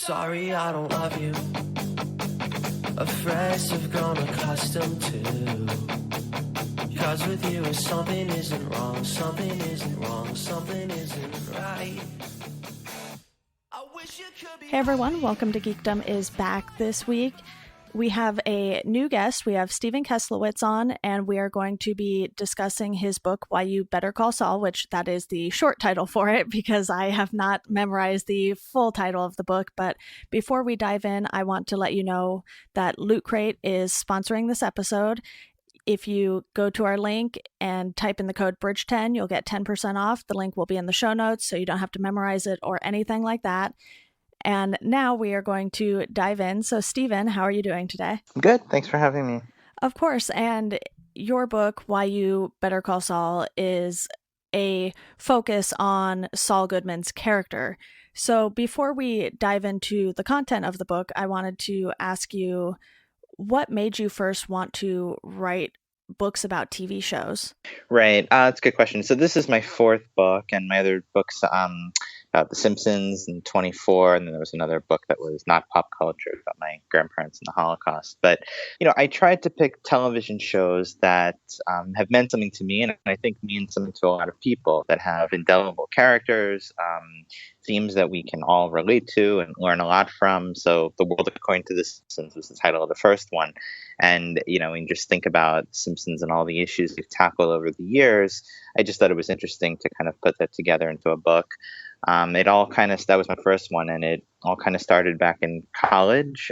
Sorry, I don't love you. Afraid I've grown accustomed to. Cause with you something isn't wrong, something isn't wrong, something isn't right. Hey everyone, welcome to Geekdom is back this week. We have a new guest. We have Stephen Keslowitz on, and we are going to be discussing his book, You Better Call Saul, which that is the short title for it because I have not memorized the full title of the book. But before we dive in, I want to let you know that Loot Crate is sponsoring this episode. If you go to our link and type in the code BRIDGE10, you'll get 10% off. The link will be in the show notes, so you don't have to memorize it or anything like that. And now we are going to dive in. So, Stephen, how are you doing today? Good. Thanks for having me. Of course. And your book, You Better Call Saul, is a focus on Saul Goodman's character. So before we dive into the content of the book, I wanted to ask you, what made you first want to write books about TV shows? Right. That's a good question. So this is my fourth book, and my other books about The Simpsons and 24, and then there was another book that was not pop culture about my grandparents and the Holocaust. But, I tried to pick television shows that have meant something to me, and I think mean something to a lot of people, that have indelible characters, themes that we can all relate to and learn a lot from. So The World According to The Simpsons was the title of the first one. And, and just think about Simpsons and all the issues we've tackled over the years. I just thought it was interesting to kind of put that together into a book. That was my first one, and it all kind of started back in college,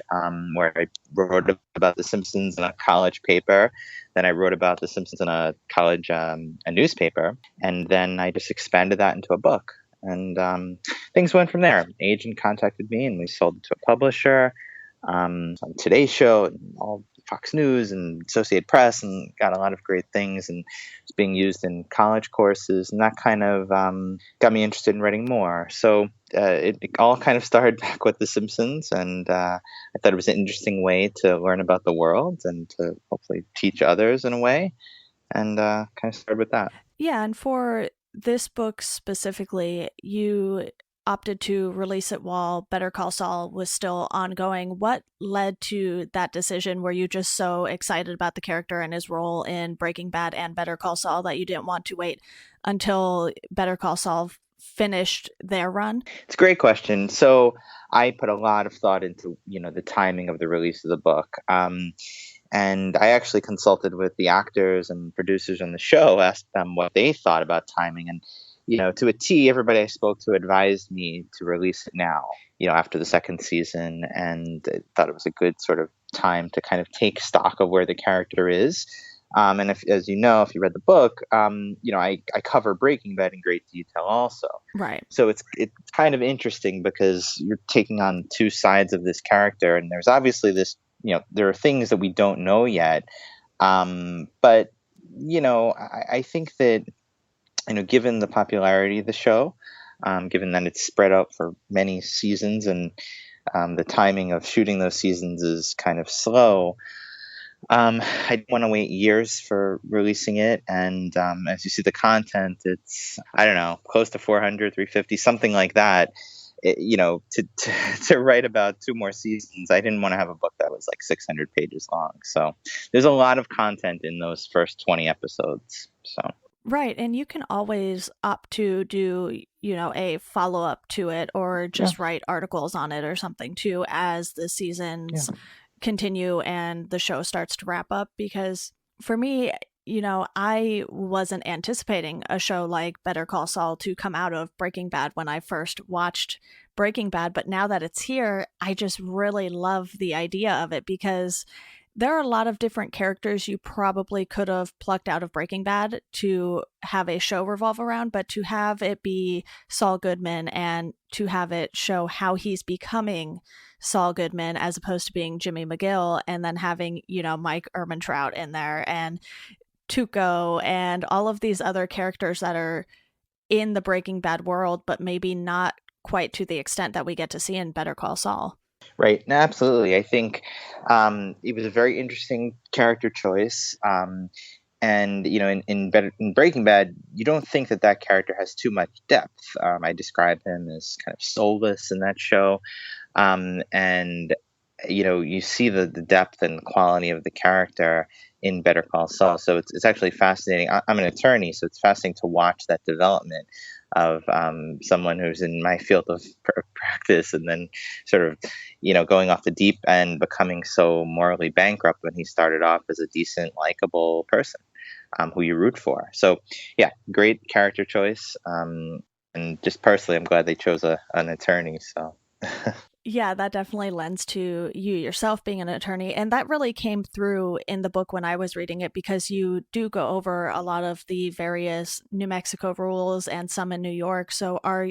where I wrote about The Simpsons in a college paper. Then I wrote about The Simpsons in a college, a newspaper. And then I just expanded that into a book. And things went from there. An agent contacted me, and we sold it to a publisher. On Today's Show, and all Fox News and Associated Press, and got a lot of great things, and it's being used in college courses, and that kind of got me interested in writing more. So it all kind of started back with The Simpsons, and I thought it was an interesting way to learn about the world and to hopefully teach others in a way, and kind of started with that. Yeah, and for this book specifically, you opted to release it while Better Call Saul was still ongoing. What led to that decision? Were you just so excited about the character and his role in Breaking Bad and Better Call Saul that you didn't want to wait until Better Call Saul finished their run? It's a great question. So I put a lot of thought into, the timing of the release of the book. And I actually consulted with the actors and producers on the show, asked them what they thought about timing. And to a T, everybody I spoke to advised me to release it now, after the second season, and I thought it was a good sort of time to kind of take stock of where the character is. And if you read the book, I cover Breaking Bad in great detail also. Right. So it's kind of interesting because you're taking on two sides of this character, and there's obviously this, there are things that we don't know yet. But, I think that, given the popularity of the show, given that it's spread out for many seasons, and the timing of shooting those seasons is kind of slow, I didn't want to wait years for releasing it. And as you see the content, it's, I don't know, close to 400, 350, something like that. To write about two more seasons, I didn't want to have a book that was like 600 pages long. So there's a lot of content in those first 20 episodes. So. Right. And you can always opt to do, a follow-up to it, or just write articles on it or something too, as the seasons continue and the show starts to wrap up. Because for me, I wasn't anticipating a show like Better Call Saul to come out of Breaking Bad when I first watched Breaking Bad. But now that it's here, I just really love the idea of it, because there are a lot of different characters you probably could have plucked out of Breaking Bad to have a show revolve around, but to have it be Saul Goodman and to have it show how he's becoming Saul Goodman as opposed to being Jimmy McGill, and then having, Mike Ehrmantraut in there and Tuco and all of these other characters that are in the Breaking Bad world, but maybe not quite to the extent that we get to see in Better Call Saul. Right. No, absolutely. I think it was a very interesting character choice. And, in Breaking Bad, you don't think that character has too much depth. I describe him as kind of soulless in that show. And you see the depth and quality of the character in Better Call Saul. So it's actually fascinating. I'm an attorney, so it's fascinating to watch that development of someone who's in my field of practice, and then sort of going off the deep end, becoming so morally bankrupt when he started off as a decent, likable person who you root for. So yeah, great character choice. And just personally, I'm glad they chose an attorney. So. Yeah, that definitely lends to you yourself being an attorney. And that really came through in the book when I was reading it, because you do go over a lot of the various New Mexico rules and some in New York. So are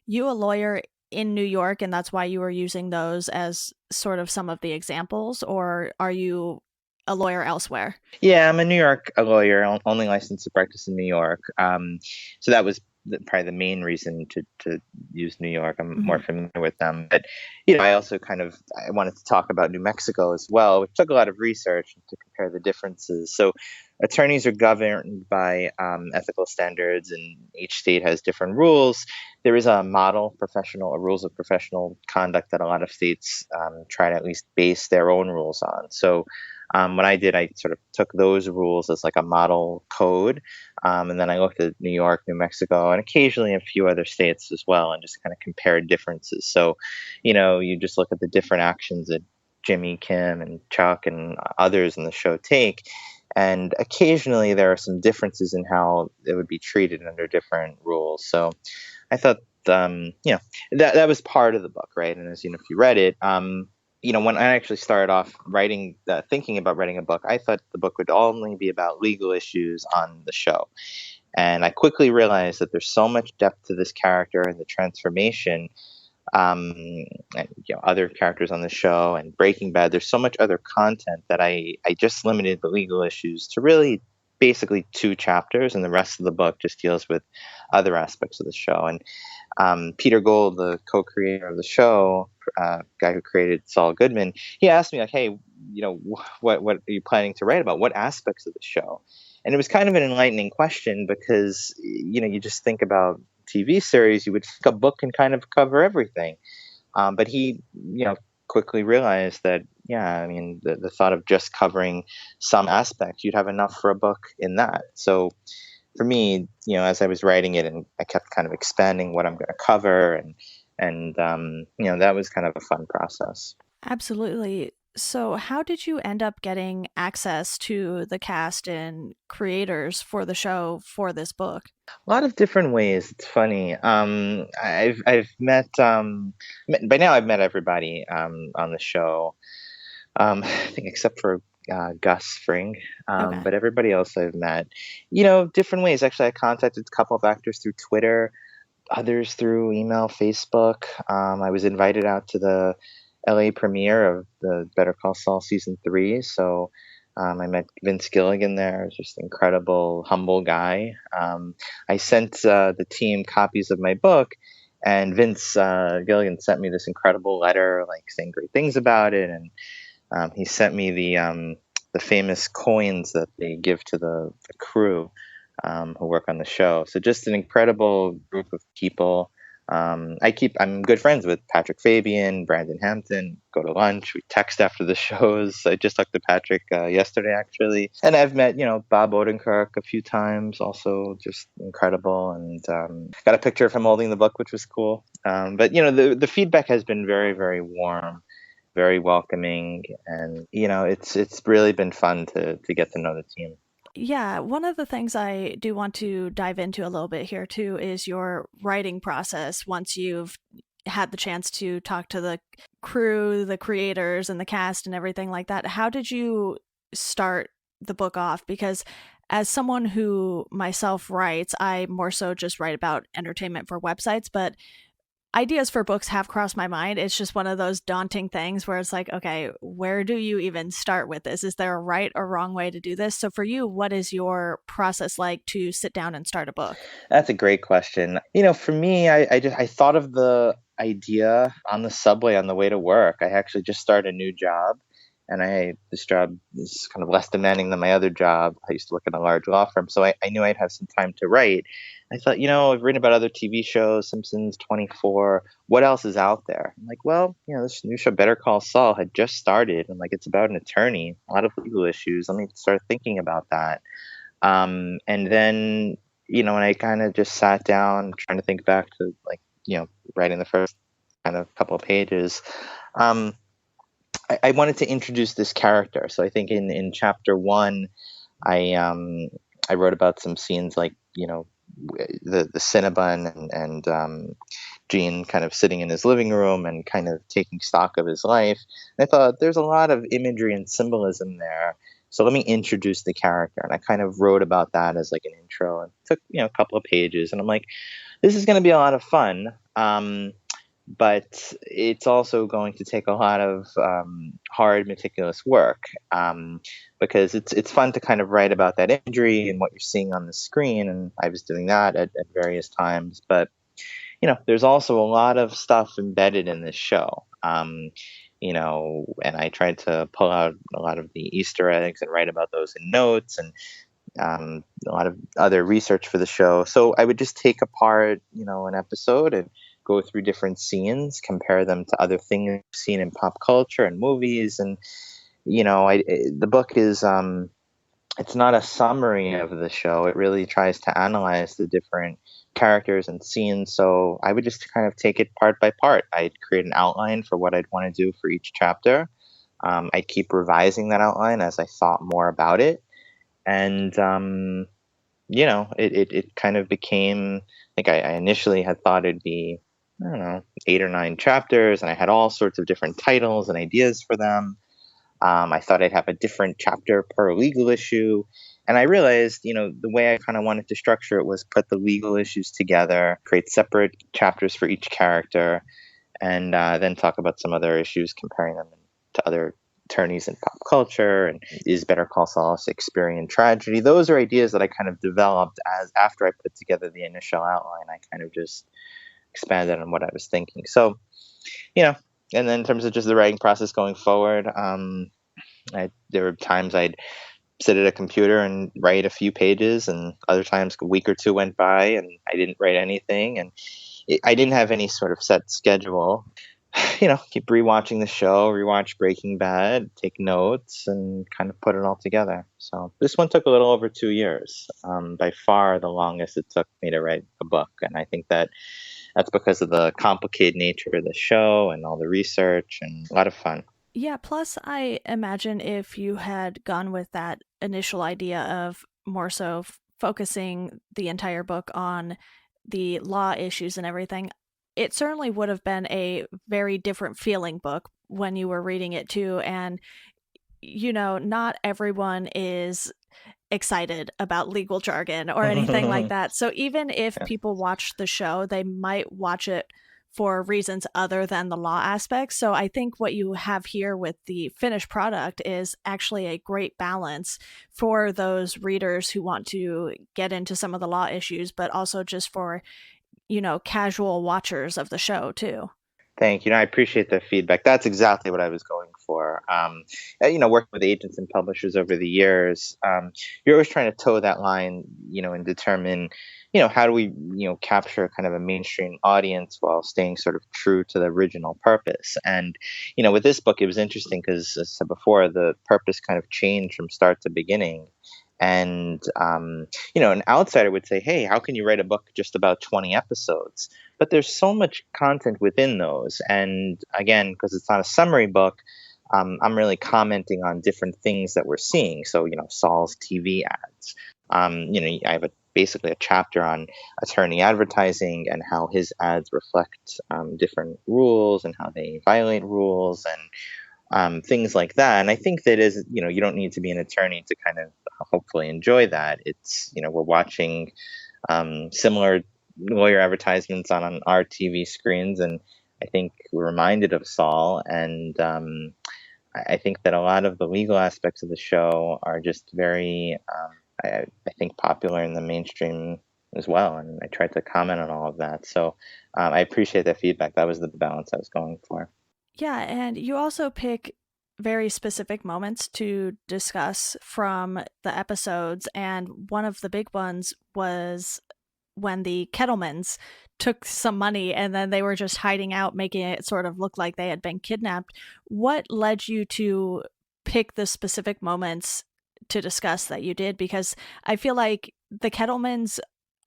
you a lawyer in New York and that's why you were using those as sort of some of the examples? Or are you a lawyer elsewhere? Yeah, I'm a New York lawyer, only licensed to practice in New York. So that was probably the main reason to use New York. I'm more Hmm. familiar with them, but I also I wanted to talk about New Mexico as well, which took a lot of research to compare the differences. So attorneys are governed by ethical standards, and each state has different rules. There is a model professional, a rules of professional conduct that a lot of states try to at least base their own rules on. So what I did, I sort of took those rules as like a model code, and then I looked at New York, New Mexico, and occasionally a few other states as well, and just kind of compared differences. So, you just look at the different actions that Jimmy, Kim, and Chuck and others in the show take, and occasionally there are some differences in how it would be treated under different rules. So I thought, that was part of the book, right? And as if you read it, when I actually started off thinking about writing a book, I thought the book would only be about legal issues on the show. And I quickly realized that there's so much depth to this character and the transformation, and other characters on the show and Breaking Bad. There's so much other content that I just limited the legal issues to really basically 2 chapters, and the rest of the book just deals with other aspects of the show. And Peter Gould, the co-creator of the show, guy who created Saul Goodman, he asked me like, "Hey, what are you planning to write about? What aspects of the show?" And it was kind of an enlightening question, because you just think about TV series, you would think a book can kind of cover everything, but he quickly realized that, yeah, I mean, the thought of just covering some aspects, you'd have enough for a book in that. So for me, as I was writing it, and I kept kind of expanding what I'm going to cover, and that was kind of a fun process. Absolutely. So, how did you end up getting access to the cast and creators for the show for this book? A lot of different ways. It's funny. I've by now I've met everybody on the show. I think except for Gus Fring, Okay. but everybody else I've met, different ways. Actually, I contacted a couple of actors through Twitter, others through email, Facebook. I was invited out to the LA premiere of the Better Call Saul season 3. So I met Vince Gilligan there. He's just an incredible, humble guy. I sent the team copies of my book, and Vince Gilligan sent me this incredible letter, like saying great things about it, and he sent me the famous coins that they give to the crew who work on the show. So just an incredible group of people. I'm good friends with Patrick Fabian, Brandon Hampton. Go to lunch. We text after the shows. I just talked to Patrick yesterday, actually, and I've met Bob Odenkirk a few times. Also, just incredible, and got a picture of him holding the book, which was cool. But the feedback has been very, very warm, very welcoming, and it's really been fun to get to know the team. Yeah, one of the things I do want to dive into a little bit here too is your writing process once you've had the chance to talk to the crew, the creators, and the cast and everything like that. How did you start the book off? Because as someone who myself writes, I more so just write about entertainment for websites, but ideas for books have crossed my mind. It's just one of those daunting things where it's like, okay, where do you even start with this? Is there a right or wrong way to do this? So for you, what is your process like to sit down and start a book? That's a great question. For me, I thought of the idea on the subway on the way to work. I actually just started a new job, and this job is kind of less demanding than my other job. I used to work in a large law firm, so I knew I'd have some time to write. I thought, I've written about other TV shows, Simpsons, 24. What else is out there? I'm like, well, this new show, Better Call Saul, had just started. I'm like, it's about an attorney, a lot of legal issues. Let me start thinking about that. And then, when I kind of just sat down trying to think back to like, writing the first kind of couple of pages, I wanted to introduce this character. So I think in chapter one, I wrote about some scenes like, the Cinnabon and Gene kind of sitting in his living room and kind of taking stock of his life. And I thought there's a lot of imagery and symbolism there. So let me introduce the character. And I kind of wrote about that as like an intro and took, a couple of pages. And I'm like, this is going to be a lot of fun. But it's also going to take a lot of hard, meticulous work, because it's fun to kind of write about that imagery and what you're seeing on the screen. And I was doing that at various times. But there's also a lot of stuff embedded in this show. And I tried to pull out a lot of the Easter eggs and write about those in notes and a lot of other research for the show. So I would just take apart, an episode and go through different scenes, compare them to other things I've seen in pop culture and movies. And, the book is, it's not a summary of the show. It really tries to analyze the different characters and scenes. So I would just kind of take it part by part. I'd create an outline for what I'd want to do for each chapter. I'd keep revising that outline as I thought more about it. And, it kind of became like I initially had thought it'd be, I don't know, 8 or 9 chapters, and I had all sorts of different titles and ideas for them. I thought I'd have a different chapter per legal issue. And I realized, the way I kind of wanted to structure it was put the legal issues together, create separate chapters for each character, and then talk about some other issues, comparing them to other attorneys in pop culture, and is Better Call Saul a Shakespearean tragedy? Those are ideas that I kind of developed as after I put together the initial outline. I kind of just expanded on what I was thinking. So, and then in terms of just the writing process going forward, there were times I'd sit at a computer and write a few pages, and other times a week or two went by and I didn't write anything. And I didn't have any sort of set schedule. Keep rewatching the show, rewatch Breaking Bad, take notes, and kind of put it all together. So this one took a little over 2 years, by far the longest it took me to write a book. And I think that's because of the complicated nature of the show and all the research, and a lot of fun. Yeah, plus I imagine if you had gone with that initial idea of more so focusing the entire book on the law issues and everything, it certainly would have been a very different feeling book when you were reading it too. And, not everyone is excited about legal jargon or anything like that. So even if Yeah. people watch the show, they might watch it for reasons other than the law aspects. So I think what you have here with the finished product is actually a great balance for those readers who want to get into some of the law issues, but also just for, casual watchers of the show too. Thank you. I appreciate the feedback. That's exactly what I was going for. Working with agents and publishers over the years, you're always trying to toe that line, and determine, how do we, capture kind of a mainstream audience while staying sort of true to the original purpose. And, with this book, it was interesting because, as I said before, the purpose kind of changed from start to beginning. And, an outsider would say, hey, how can you write a book just about 20 episodes? But there's so much content within those. And again, because it's not a summary book, I'm really commenting on different things that we're seeing. So, Saul's TV ads. I have basically a chapter on attorney advertising and how his ads reflect different rules and how they violate rules and things like that. And I think that is, you don't need to be an attorney to kind of hopefully enjoy that. It's, we're watching similar lawyer advertisements on our TV screens, and I think we're reminded of Saul. And I think that a lot of the legal aspects of the show are just very, I think, popular in the mainstream as well. And I tried to comment on all of that. So I appreciate that feedback. That was the balance I was going for. Yeah, and you also pick very specific moments to discuss from the episodes, and one of the big ones was when the Kettlemans took some money and then they were just hiding out, making it sort of look like they had been kidnapped. What led you to pick the specific moments to discuss that you did? Because I feel like the Kettlemans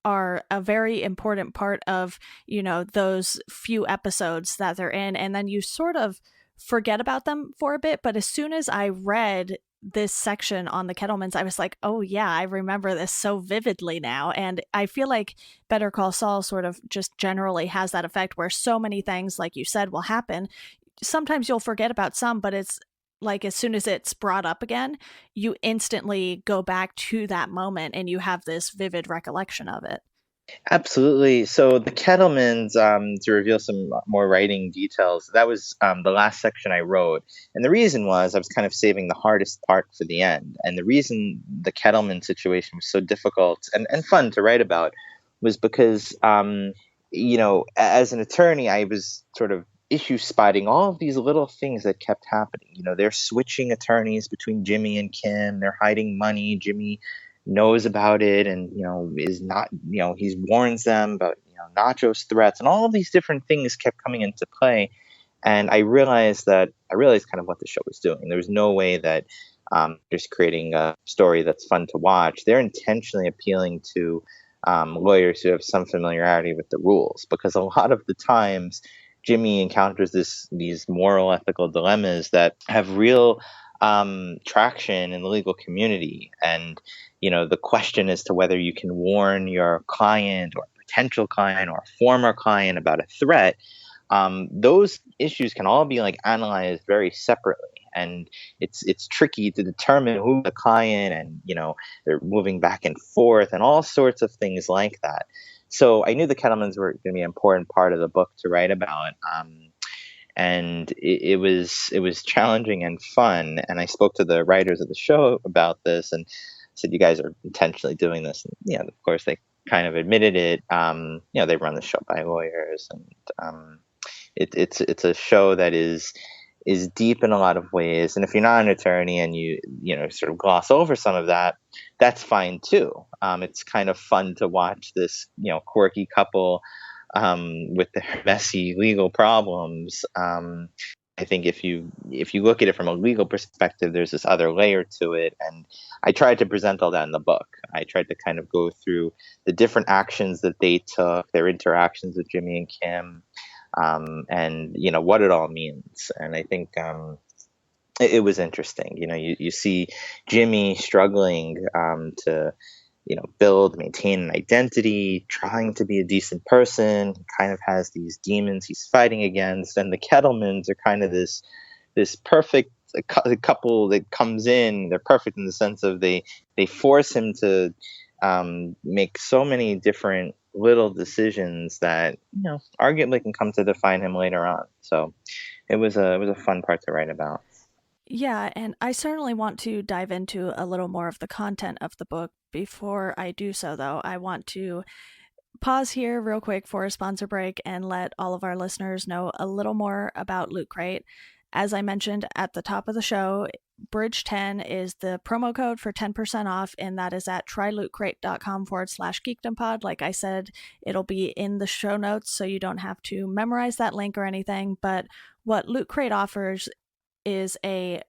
are a very important part of, you know, those few episodes that they're in, and then you sort of forget about them for a bit. But as soon as I read this section on the Kettlemans, I was like, oh yeah, I remember this so vividly now. And I feel like Better Call Saul sort of just generally has that effect where so many things, like you said, will happen. Sometimes you'll forget about some, but it's like as soon as it's brought up again, you instantly go back to that moment and you have this vivid recollection of it. Absolutely. So the Kettlemans, to reveal some more writing details, that was the last section I wrote. And the reason was I was kind of saving the hardest part for the end. And the reason the Kettleman situation was so difficult and fun to write about was because, as an attorney, I was sort of issue spotting all of these little things that kept happening. They're switching attorneys between Jimmy and Kim. They're hiding money. Jimmy knows about it and is not, he warns them about Nacho's threats, and all of these different things kept coming into play. And I realized kind of what the show was doing. There was no way that just creating a story that's fun to watch. They're intentionally appealing to lawyers who have some familiarity with the rules, because a lot of the times Jimmy encounters these moral, ethical dilemmas that have real traction in the legal community. And the question as to whether you can warn your client or potential client or former client about a threat, those issues can all be like analyzed very separately. And it's tricky to determine who the client, and they're moving back and forth and all sorts of things like that. So I knew the Kettlemans were going to be an important part of the book to write about. And it was challenging and fun. And I spoke to the writers of the show about this and said, "You guys are intentionally doing this." And of course, they kind of admitted it. They run the show by lawyers, and it's a show that is deep in a lot of ways. And if you're not an attorney and you sort of gloss over some of that, that's fine too. It's kind of fun to watch this quirky couple with their messy legal problems. I think if you look at it from a legal perspective, there's this other layer to it, and I tried to present all that in the book. I tried to kind of go through the different actions that they took, their interactions with Jimmy and Kim, and what it all means. And I think it was interesting. You see Jimmy struggling to build, maintain an identity, trying to be a decent person, kind of has these demons he's fighting against. And the Kettlemans are kind of this perfect couple that comes in. They're perfect in the sense of they force him to make so many different little decisions that arguably can come to define him later on. So it was a fun part to write about. Yeah, and I certainly want to dive into a little more of the content of the book. Before I do so, though, I want to pause here real quick for a sponsor break and let all of our listeners know a little more about Loot Crate. As I mentioned at the top of the show, Bridge10 is the promo code for 10% off, and that is at trylootcrate.com/geekdompod. Like I said, it'll be in the show notes, so you don't have to memorize that link or anything. But what Loot Crate offers is a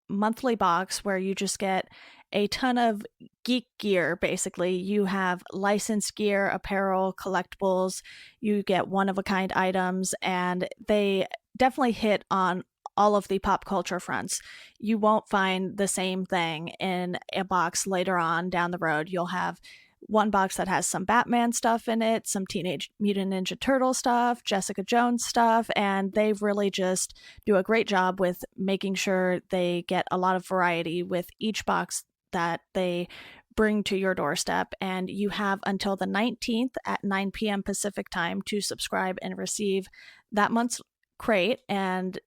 monthly box where you just get a ton of geek gear. Basically, you have licensed gear, apparel, collectibles, you get one-of-a-kind items, and they definitely hit on all of the pop culture fronts. You won't find the same thing in a box later on down the road. You'll have one box that has some Batman stuff in it, some Teenage Mutant Ninja Turtle stuff, Jessica Jones stuff, and they really just do a great job with making sure they get a lot of variety with each box that they bring to your doorstep. And you have until the 19th at 9 p.m. Pacific time to subscribe and receive that month's crate, and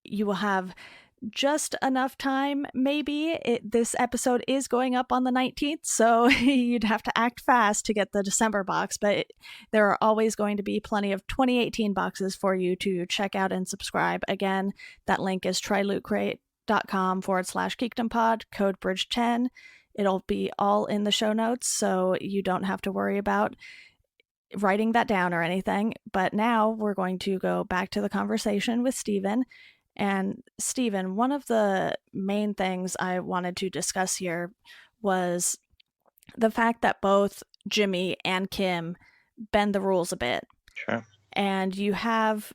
you will have just enough time, maybe. This episode is going up on the 19th, so you'd have to act fast to get the December box, but there are always going to be plenty of 2018 boxes for you to check out and subscribe. Again, that link is patreon.com/geekdompod, code bridge10. It'll be all in the show notes, so you don't have to worry about writing that down or anything. But now we're going to go back to the conversation with Stephen. And Stephen, one of the main things I wanted to discuss here was the fact that both Jimmy and Kim bend the rules a bit. Sure. And you have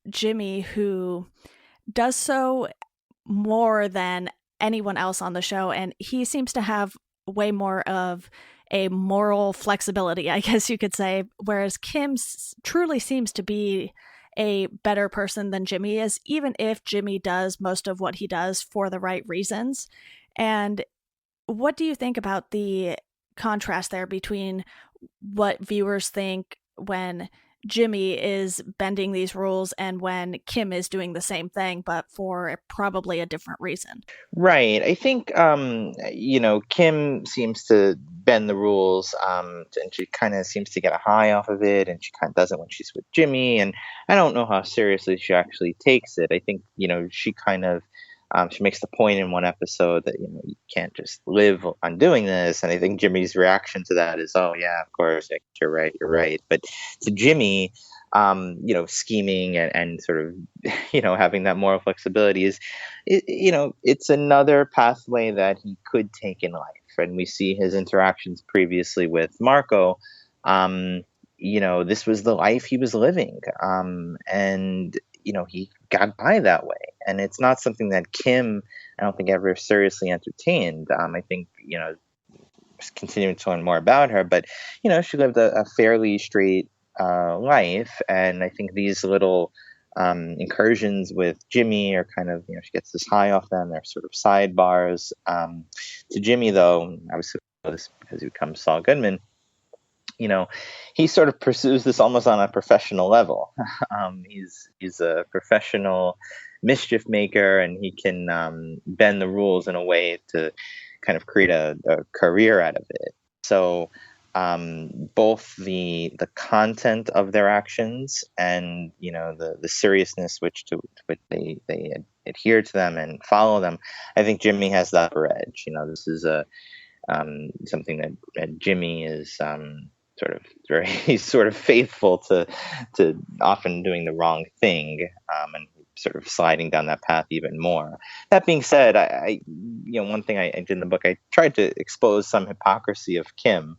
Jimmy, who does so more than anyone else on the show, and he seems to have way more of a moral flexibility, I guess you could say, whereas Kim truly seems to be a better person than Jimmy is, even if Jimmy does most of what he does for the right reasons. And what do you think about the contrast there between what viewers think when Jimmy is bending these rules and when Kim is doing the same thing, but for probably a different reason? Right. I think, Kim seems to bend the rules, and she kind of seems to get a high off of it, and she kind of doesn't when she's with Jimmy. And I don't know how seriously she actually takes it. I think, she kind of, she makes the point in one episode that, you can't just live on doing this. And I think Jimmy's reaction to that is, oh, yeah, of course, you're right, you're right. But to Jimmy, scheming and sort of, having that moral flexibility it's another pathway that he could take in life. And we see his interactions previously with Marco. This was the life he was living. And he got by that way. And it's not something that Kim, I don't think, ever seriously entertained. I think, continuing to learn more about her, but, she lived a fairly straight life. And I think these little incursions with Jimmy are kind of, she gets this high off them. They're sort of sidebars. To Jimmy, though, obviously, this because he becomes Saul Goodman, he sort of pursues this almost on a professional level. He's a professional mischief maker, and he can bend the rules in a way to kind of create a career out of it. So both the content of their actions and the seriousness which they adhere to them and follow them, I think Jimmy has the upper edge. This is a something that Jimmy is sort of very sort of faithful to often doing the wrong thing, and sort of sliding down that path even more. That being said, I one thing I did in the book, I tried to expose some hypocrisy of Kim,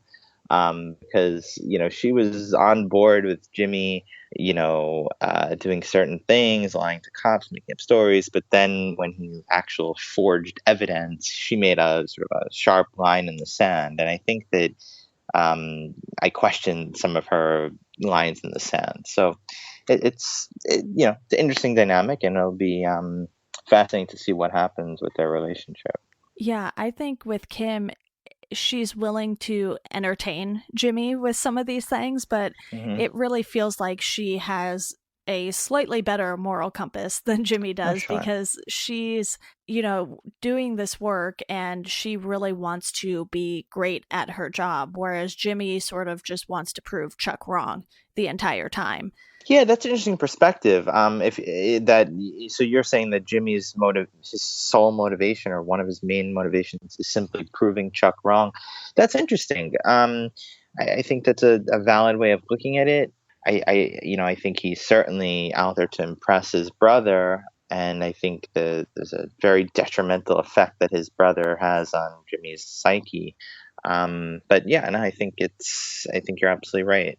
because she was on board with Jimmy, doing certain things, lying to cops, making up stories. But then when he actual forged evidence, she made a sort of a sharp line in the sand. And I think that I questioned some of her lines in the sand. So it's an interesting dynamic, and it'll be fascinating to see what happens with their relationship. Yeah, I think with Kim, she's willing to entertain Jimmy with some of these things, but it really feels like she has a slightly better moral compass than Jimmy does, because she's, doing this work and she really wants to be great at her job, whereas Jimmy sort of just wants to prove Chuck wrong the entire time. Yeah, that's an interesting perspective. So you're saying that Jimmy's his sole motivation, or one of his main motivations, is simply proving Chuck wrong. That's interesting. I think that's a valid way of looking at it. I think he's certainly out there to impress his brother, and I think that there's a very detrimental effect that his brother has on Jimmy's psyche. But yeah, and I think you're absolutely right.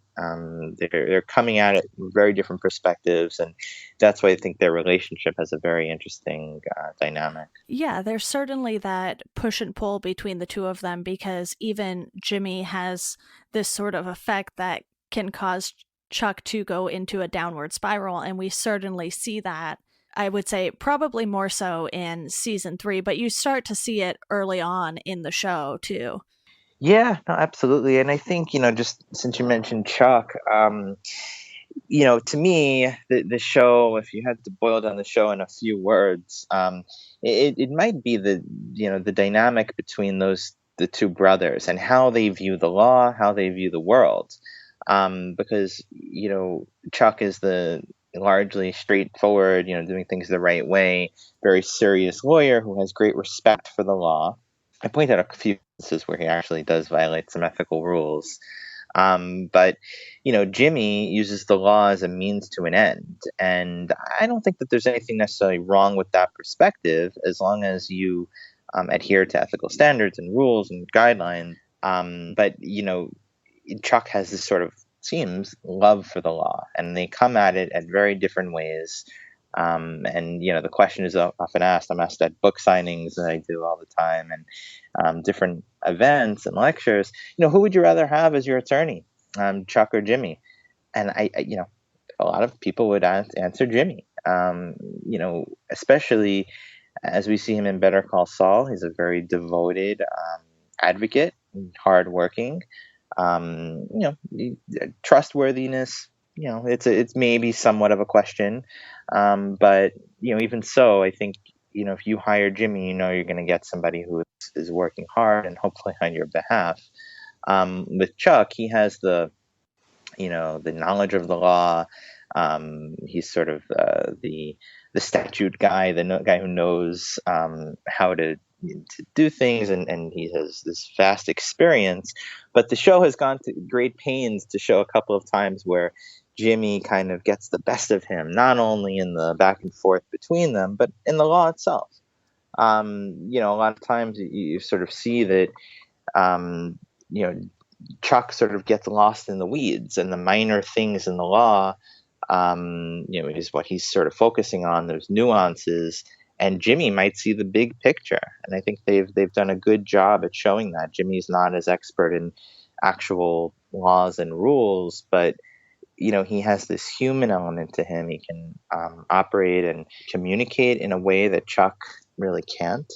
They're coming at it from very different perspectives, and that's why I think their relationship has a very interesting dynamic. Yeah, there's certainly that push and pull between the two of them, because even Jimmy has this sort of effect that can cause Chuck to go into a downward spiral, and we certainly see that. I would say probably more so in season 3, but you start to see it early on in the show too. Yeah, no, absolutely. And I think, just since you mentioned Chuck, to me, the show, if you had to boil down the show in a few words, it might be the dynamic between the two brothers, and how they view the law, how they view the world. Because, Chuck is the largely straightforward, doing things the right way, very serious lawyer who has great respect for the law. I point out a few instances where he actually does violate some ethical rules. But Jimmy uses the law as a means to an end, and I don't think that there's anything necessarily wrong with that perspective, as long as you adhere to ethical standards and rules and guidelines. But Chuck has this sort of seems love for the law, and they come at it at very different ways. And the question is often asked. I'm asked at book signings that I do all the time, and different events and lectures. Who would you rather have as your attorney, Chuck or Jimmy? And a lot of people would answer Jimmy. Especially as we see him in Better Call Saul. He's a very devoted advocate, hardworking. Trustworthiness. It's maybe somewhat of a question, but even so, I think if you hire Jimmy, you're going to get somebody who is working hard and hopefully on your behalf. With Chuck, he has the knowledge of the law. He's sort of the statute guy, the guy who knows how to do things, and he has this vast experience. But the show has gone to great pains to show a couple of times where Jimmy kind of gets the best of him, not only in the back and forth between them, but in the law itself. A lot of times you sort of see that, Chuck sort of gets lost in the weeds and the minor things in the law, is what he's sort of focusing on. There's nuances, and Jimmy might see the big picture. And I think they've done a good job at showing that. Jimmy's not as expert in actual laws and rules, but he has this human element to him. He can operate and communicate in a way that Chuck really can't.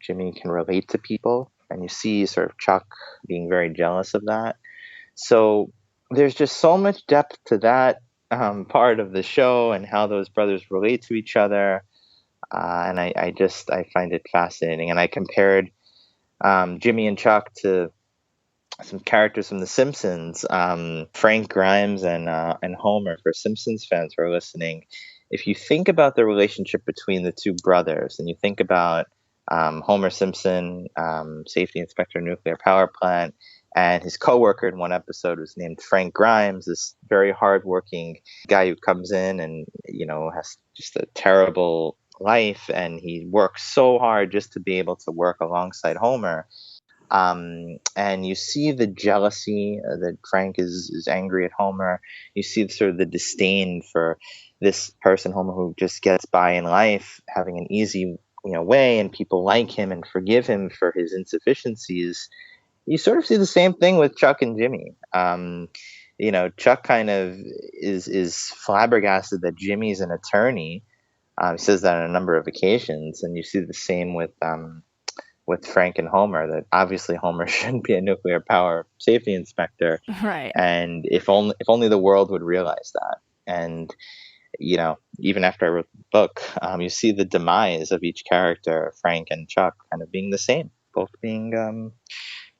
Jimmy can relate to people, and you see sort of Chuck being very jealous of that. So there's just so much depth to that part of the show and how those brothers relate to each other. And I find it fascinating. And I compared Jimmy and Chuck to some characters from The Simpsons, Frank Grimes and Homer. For Simpsons fans who are listening, if you think about the relationship between the two brothers, and you think about Homer Simpson, safety inspector, nuclear power plant, and his coworker in one episode was named Frank Grimes, this very hardworking guy who comes in and has just a terrible life, and he works so hard just to be able to work alongside Homer. And you see the jealousy that Frank is angry at Homer. You see sort of the disdain for this person, Homer, who just gets by in life, having an easy way, and people like him and forgive him for his insufficiencies. You sort of see the same thing with Chuck and Jimmy. Chuck kind of is flabbergasted that Jimmy's an attorney. He says that on a number of occasions, and you see the same with Frank and Homer, that obviously Homer shouldn't be a nuclear power safety inspector. Right. And if only the world would realize that. And even after I wrote the book, you see the demise of each character, Frank and Chuck, kind of being the same, both being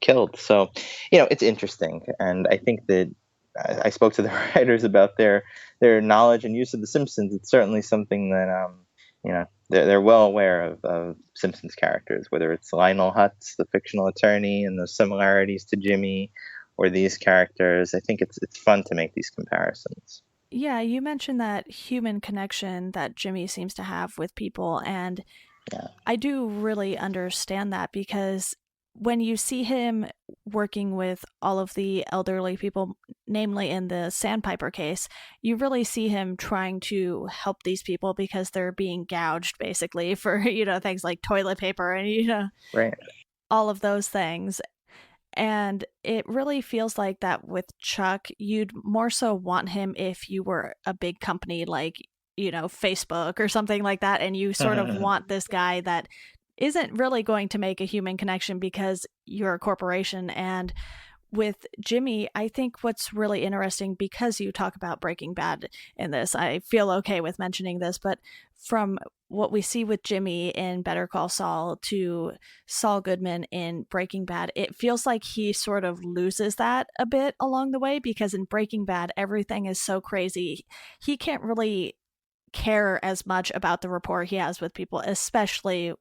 killed. So, it's interesting. And I think that I spoke to the writers about their knowledge and use of The Simpsons. It's certainly something that, they're well aware of Simpsons characters, whether it's Lionel Hutz, the fictional attorney, and the similarities to Jimmy, or these characters. I think it's fun to make these comparisons. Yeah, you mentioned that human connection that Jimmy seems to have with people, and Yeah. I do really understand that, because when you see him working with all of the elderly people, namely in the Sandpiper case, you really see him trying to help these people because they're being gouged basically for, things like toilet paper and, Right. all of those things. And it really feels like that with Chuck, you'd more so want him if you were a big company like, Facebook or something like that. And you sort of want this guy that isn't really going to make a human connection because you're a corporation. And with Jimmy, I think what's really interesting, because you talk about Breaking Bad in this, I feel okay with mentioning this, but from what we see with Jimmy in Better Call Saul to Saul Goodman in Breaking Bad, it feels like he sort of loses that a bit along the way, because in Breaking Bad, everything is so crazy. He can't really care as much about the rapport he has with people, especially,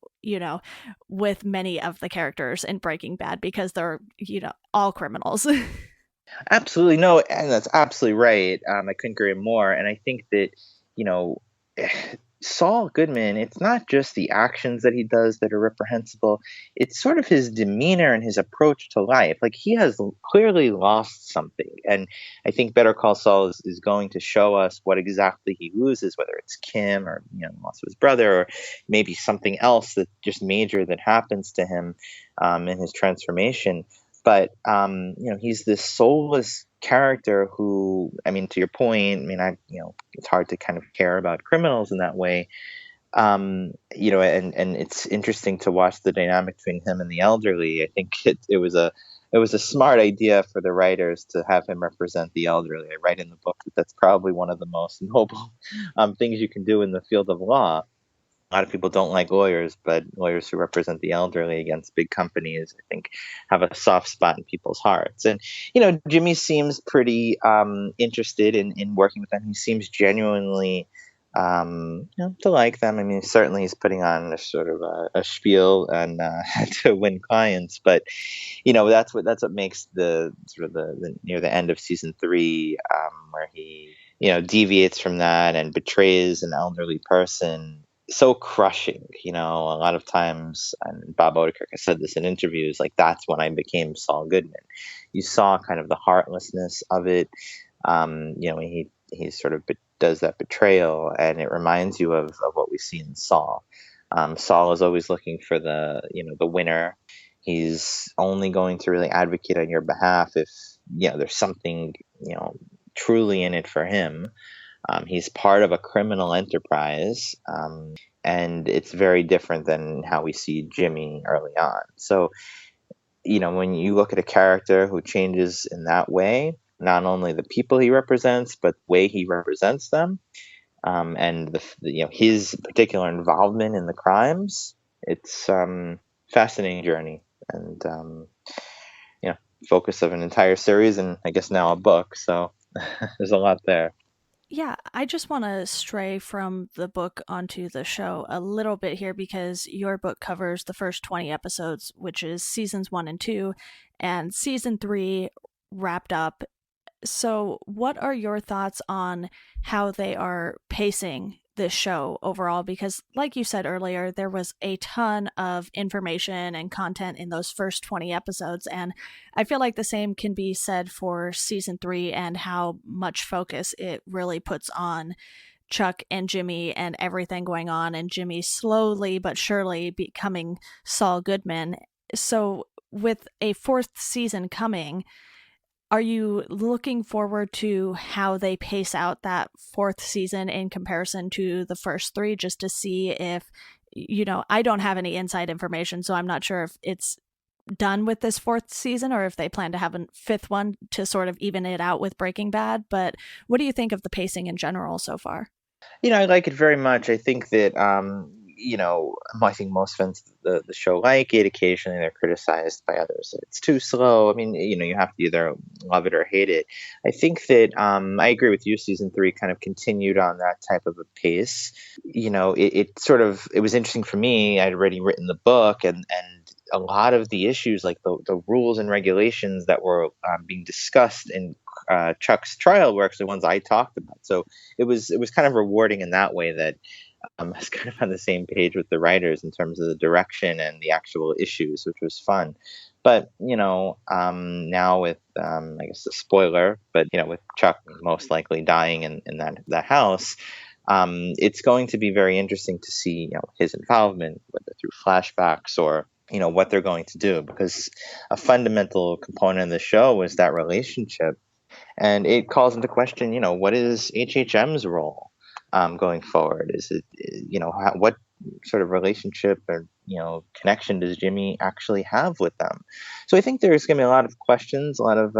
with many of the characters in Breaking Bad, because they're, all criminals. Absolutely. No, and that's absolutely right. I couldn't agree more. And I think that, you know, Saul Goodman, it's not just the actions that he does that are reprehensible, it's sort of his demeanor and his approach to life. Like he has clearly lost something. And I think Better Call Saul is going to show us what exactly he loses, whether it's Kim or, loss of his brother, or maybe something else that just major that happens to him in his transformation. But he's this soulless character who, I mean, to your point, I mean, it's hard to kind of care about criminals in that way. And it's interesting to watch the dynamic between him and the elderly. I think it was a smart idea for the writers to have him represent the elderly. I write in the book that that's probably one of the most noble things you can do in the field of law. A lot of people don't like lawyers, but lawyers who represent the elderly against big companies, I think, have a soft spot in people's hearts. And Jimmy seems pretty interested in working with them. He seems genuinely to like them. I mean, certainly he's putting on a sort of a spiel and to win clients, but that's what makes the sort of the near the end of season 3, where he deviates from that and betrays an elderly person, so crushing. A lot of times, and Bob Odenkirk has said this in interviews, like that's when I became Saul Goodman. You saw kind of the heartlessness of it. He sort of does that betrayal, and it reminds you of what we see in Saul. Saul is always looking for the winner. He's only going to really advocate on your behalf if there's something truly in it for him. He's part of a criminal enterprise, and it's very different than how we see Jimmy early on. So, when you look at a character who changes in that way, not only the people he represents, but the way he represents them, and his particular involvement in the crimes, it's fascinating journey, and focus of an entire series, and I guess now a book. So there's a lot there. Yeah, I just want to stray from the book onto the show a little bit here, because your book covers the first 20 episodes, which is seasons 1 and 2, and season 3 wrapped up. So, what are your thoughts on how they are pacing this show overall? Because, like you said earlier, there was a ton of information and content in those first 20 episodes. And I feel like the same can be said for season 3 and how much focus it really puts on Chuck and Jimmy and everything going on, and Jimmy slowly but surely becoming Saul Goodman. So, with a 4th season coming, are you looking forward to how they pace out that 4th season in comparison to the first 3, just to see if, I don't have any inside information, so I'm not sure if it's done with this 4th season or if they plan to have a 5th one to sort of even it out with Breaking Bad. But what do you think of the pacing in general so far? I like it very much. I think that I think most fans of the show like it. Occasionally, they're criticized by others. It's too slow. I mean, you have to either love it or hate it. I think that I agree with you. Season 3 kind of continued on that type of a pace. It was interesting for me. I'd already written the book, and a lot of the issues, like the rules and regulations that were being discussed in Chuck's trial, were actually ones I talked about. So it was kind of rewarding in that way, that I was kind of on the same page with the writers in terms of the direction and the actual issues, which was fun. But now with I guess the spoiler, but with Chuck most likely dying in that house, it's going to be very interesting to see his involvement, whether through flashbacks or what they're going to do, because a fundamental component of the show was that relationship, and it calls into question, what is HHM's role going forward? Is it, what sort of relationship or connection does Jimmy actually have with them? So I think there's going to be a lot of questions, a lot of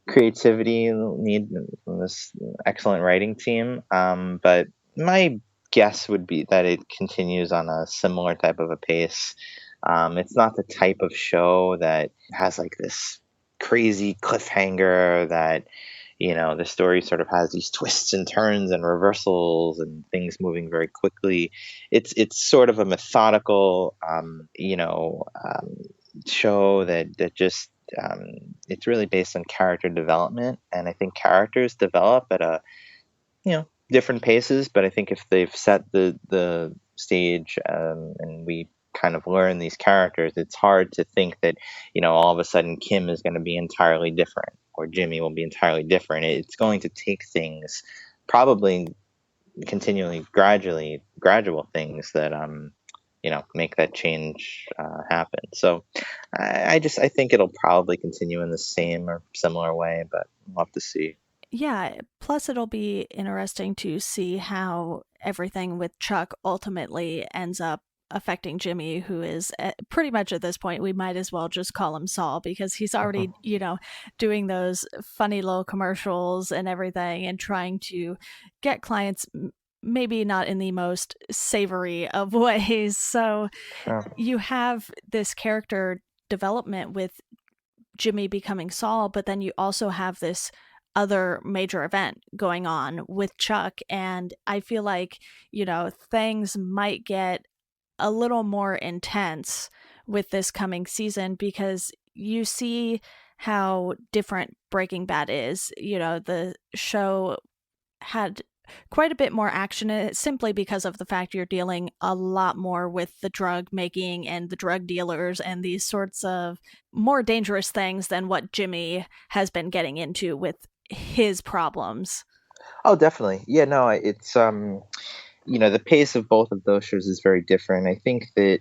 creativity need from this excellent writing team. But my guess would be that it continues on a similar type of a pace. It's not the type of show that has like this crazy cliffhanger that, the story sort of has these twists and turns and reversals and things moving very quickly. It's sort of a methodical, show that just it's really based on character development, and I think characters develop at a different paces. But I think if they've set the stage, and we kind of learn these characters, it's hard to think that all of a sudden Kim is going to be entirely different or Jimmy will be entirely different. It's going to take things, probably continually, gradual things that make that change happen. So I think it'll probably continue in the same or similar way, but we'll have to see. Yeah, plus it'll be interesting to see how everything with Chuck ultimately ends up affecting Jimmy, who is pretty much at this point, we might as well just call him Saul because he's already, doing those funny little commercials and everything and trying to get clients maybe not in the most savory of ways. So Sure. you have this character development with Jimmy becoming Saul, but then you also have this other major event going on with Chuck. And I feel like, things might get a little more intense with this coming season because you see how different Breaking Bad is. The show had quite a bit more action in it simply because of the fact you're dealing a lot more with the drug making and the drug dealers and these sorts of more dangerous things than what Jimmy has been getting into with his problems. Oh, definitely. Yeah, no, it's the pace of both of those shows is very different. I think that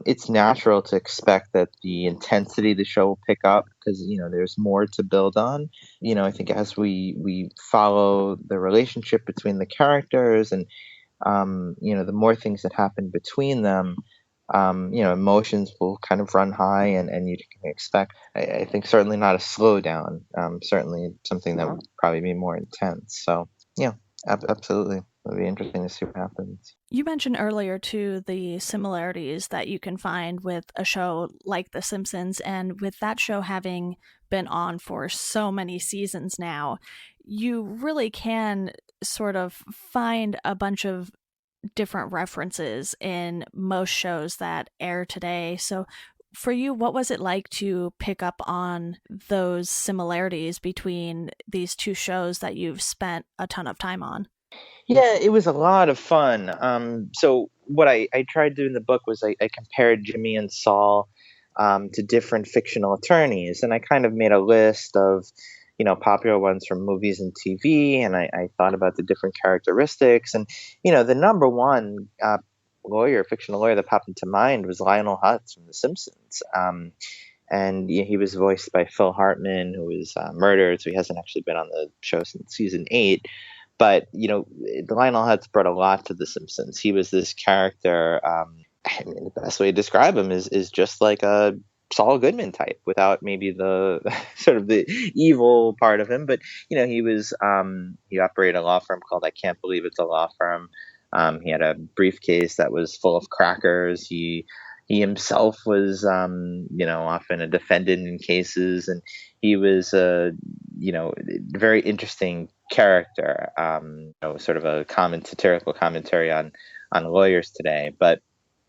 it's natural to expect that the intensity of the show will pick up because there's more to build on. I think as we follow the relationship between the characters, and the more things that happen between them, emotions will kind of run high, and you can expect. I think certainly not a slowdown. Certainly something that would probably be more intense. So yeah, absolutely, it'll be interesting to see what happens. You mentioned earlier, too, the similarities that you can find with a show like The Simpsons, and with that show having been on for so many seasons now, you really can sort of find a bunch of different references in most shows that air today. So, for you, what was it like to pick up on those similarities between these two shows that you've spent a ton of time on? Yeah, it was a lot of fun. So what I tried to do in the book was I compared Jimmy and Saul to different fictional attorneys, and I kind of made a list of popular ones from movies and TV, and I thought about the different characteristics, and the number one fictional lawyer that popped into mind was Lionel Hutz from The Simpsons. And he was voiced by Phil Hartman, who was murdered, so he hasn't actually been on the show since season 8. But Lionel Hutz brought a lot to The Simpsons. He was this character. I mean, the best way to describe him is just like a Saul Goodman type, without maybe the sort of the evil part of him. But he operated a law firm called I Can't Believe It's a Law Firm. He had a briefcase that was full of crackers. He himself was often a defendant in cases, and he was a very interesting character, sort of a satirical commentary on lawyers today. But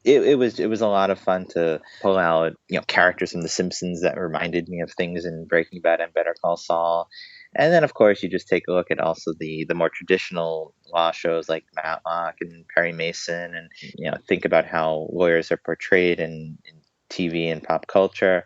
it was a lot of fun to pull out characters from The Simpsons that reminded me of things in Breaking Bad and Better Call Saul. And then of course you just take a look at also the more traditional law shows like Matlock and Perry Mason, and think about how lawyers are portrayed in TV and pop culture.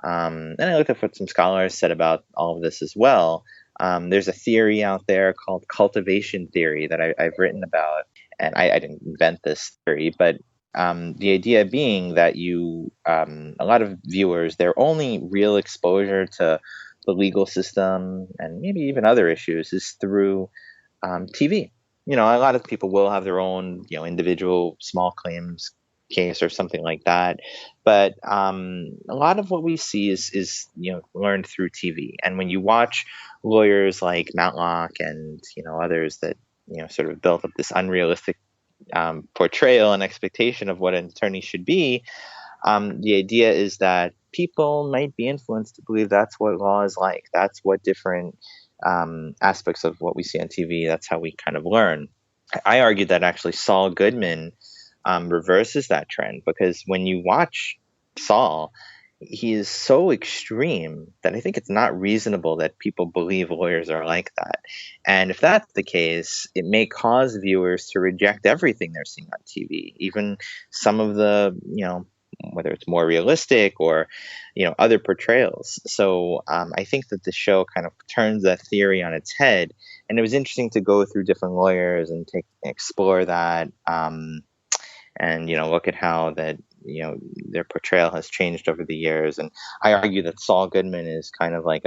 And I looked at what some scholars said about all of this as well. There's a theory out there called Cultivation Theory that I've written about, and I didn't invent this theory, but the idea being that a lot of viewers, their only real exposure to the legal system and maybe even other issues is through TV. A lot of people will have their own, individual small claims case or something like that, but a lot of what we see is learned through TV. And when you watch lawyers like Matlock and others that sort of built up this unrealistic portrayal and expectation of what an attorney should be. The idea is that people might be influenced to believe that's what law is like. That's what different aspects of what we see on TV, that's how we kind of learn. I argue that actually Saul Goodman reverses that trend, because when you watch Saul, he is so extreme that I think it's not reasonable that people believe lawyers are like that. And if that's the case, it may cause viewers to reject everything they're seeing on TV, even some of the, whether it's more realistic or, other portrayals. So I think that the show kind of turns that theory on its head. And it was interesting to go through different lawyers and explore that. And look at how that their portrayal has changed over the years. And I argue that Saul Goodman is kind of like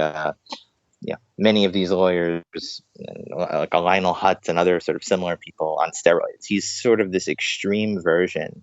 many of these lawyers, like a Lionel Hutz and other sort of similar people on steroids. He's sort of this extreme version,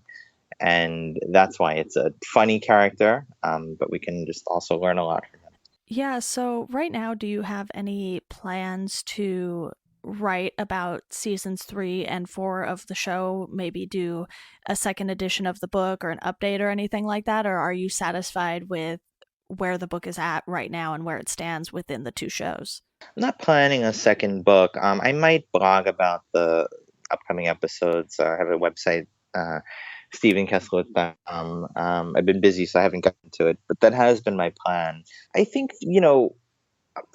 and that's why it's a funny character, but we can just also learn a lot from him. Yeah, so right now, do you have any plans to write about seasons 3 and 4 of the show, maybe do a second edition of the book or an update or anything like that, or are you satisfied with where the book is at right now and where it stands within the two shows? I'm not planning a second book. I might blog about the upcoming episodes. I have a website, Keslowitz.com. I've been busy, so I haven't gotten to it, but that has been my plan. I think,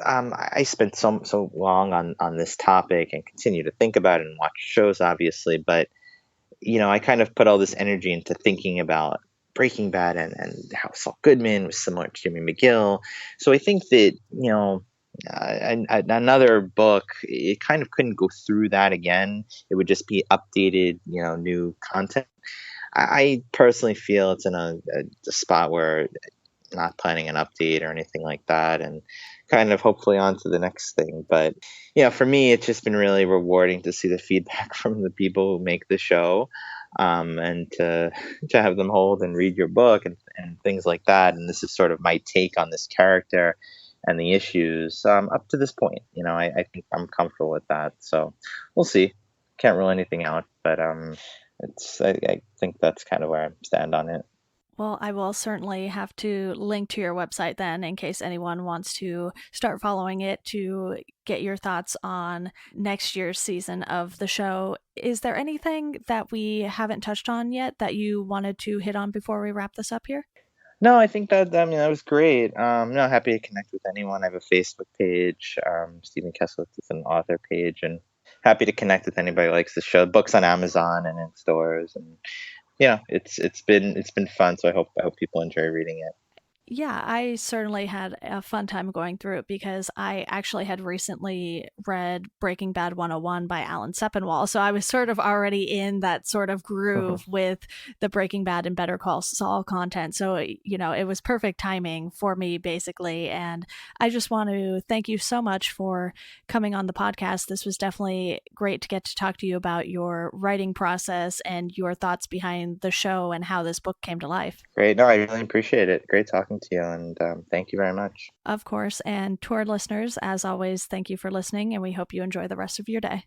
I spent so long on this topic and continue to think about it and watch shows, obviously, but I kind of put all this energy into thinking about Breaking Bad and how Saul Goodman was similar to Jimmy McGill. So I think that another book, it kind of couldn't go through that again. It would just be updated, new content. I personally feel it's in a spot where not planning an update or anything like that, and kind of hopefully on to the next thing. But for me, it's just been really rewarding to see the feedback from the people who make the show, and to have them hold and read your book and things like that. And this is sort of my take on this character and the issues up to this point. I think I'm comfortable with that. So we'll see. Can't rule anything out, but I think that's kind of where I stand on it. Well, I will certainly have to link to your website then in case anyone wants to start following it to get your thoughts on next year's season of the show. Is there anything that we haven't touched on yet that you wanted to hit on before we wrap this up here? No, I think that was great. Happy to connect with anyone. I have a Facebook page, Stephen Keslowitz is an author page, and happy to connect with anybody who likes the show. Books on Amazon and in stores, and it's been fun. So I hope people enjoy reading it. Yeah, I certainly had a fun time going through it because I actually had recently read Breaking Bad 101 by Alan Sepinwall. So I was sort of already in that sort of groove with the Breaking Bad and Better Call Saul content. So, it was perfect timing for me, basically. And I just want to thank you so much for coming on the podcast. This was definitely great to get to talk to you about your writing process and your thoughts behind the show and how this book came to life. Great. No, I really appreciate it. Great talking to you, and thank you very much. Of course. And to our listeners, as always, thank you for listening, and we hope you enjoy the rest of your day.